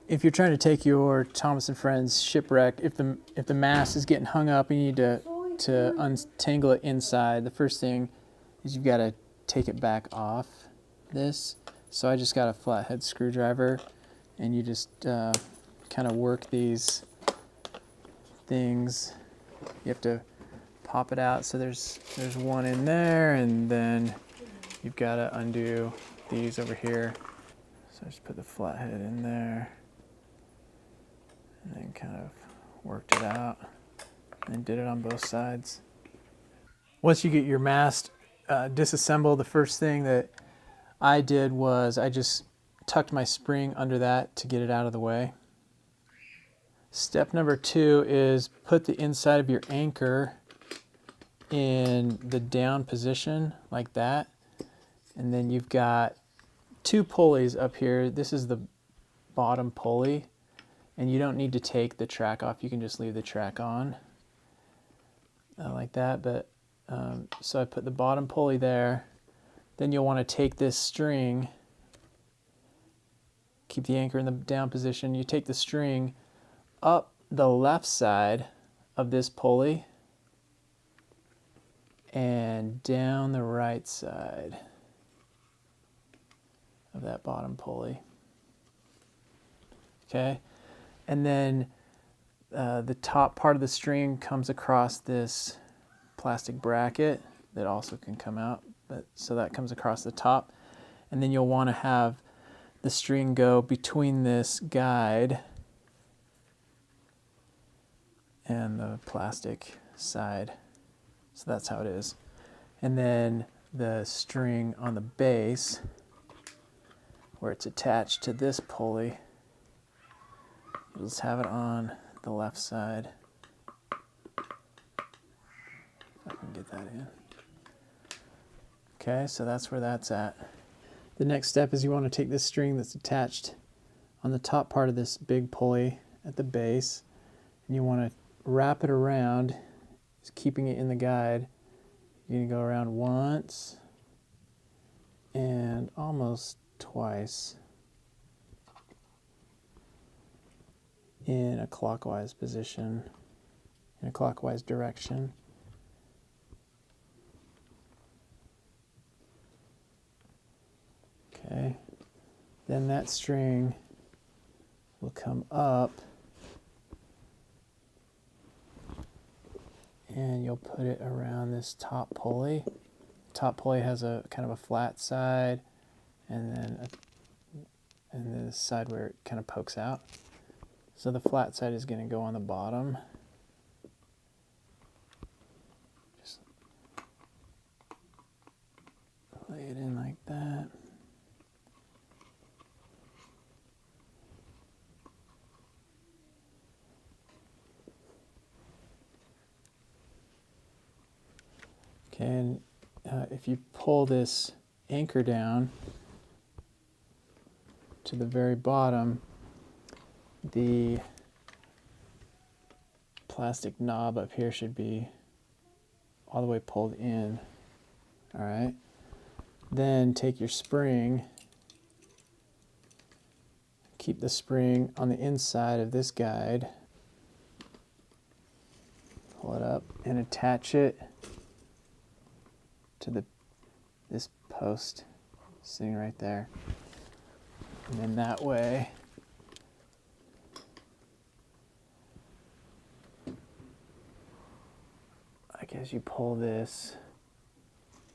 if you're trying to take your Thomas Friends Shipwreck, if the mast is getting hung up, you need to untangle it inside. The first thing is you've got to take it back off this. So I just got a flathead screwdriver, and you just kind of work these things. You have to pop it out. So there's one in there, and then you've got to undo these over here. So I just put the flathead in there, and then kind of worked it out, and did it on both sides. Once you get your mast disassembled, the first thing that I did was I just tucked my spring under that to get it out of the way. Step number 2 is put the inside of your anchor in the down position like that, and then you've got 2 pulleys up here. This is the bottom pulley, and you don't need to take the track off. You can just leave the track on like that. But so I put the bottom pulley there. Then you'll want to take this string, keep the anchor in the down position. You take the string up the left side of this pulley and down the right side of that bottom pulley. Okay, and then the top part of the string comes across this plastic bracket that also can come out, but so that comes across the top, and then you'll want to have the string go between this guide and the plastic side. So that's how it is. And then the string on the base, where it's attached to this pulley, you'll just have it on the left side. If I can get that in. Okay, so that's where that's at. The next step is you want to take this string that's attached on the top part of this big pulley at the base, and you want to wrap it around, just keeping it in the guide. You're going to go around once and almost twice in a clockwise position, in a clockwise direction. Okay, then that string will come up and you'll put it around this top pulley. The top pulley has a kind of a flat side, and then this side where it kind of pokes out. So the flat side is going to go on the bottom. Just lay it in like that. Okay, and if you pull this anchor down to the very bottom, the plastic knob up here should be all the way pulled in. All right. Then take your spring, keep the spring on the inside of this guide, pull it up and attach it to this post sitting right there. And then that way as you pull this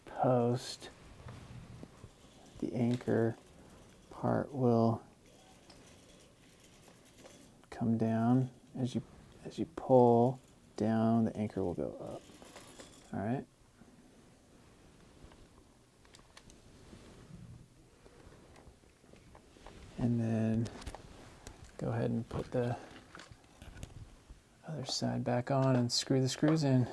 post, the anchor part will come down. As you pull down, the anchor will go up. All right. And then go ahead and put the other side back on and screw the screws in.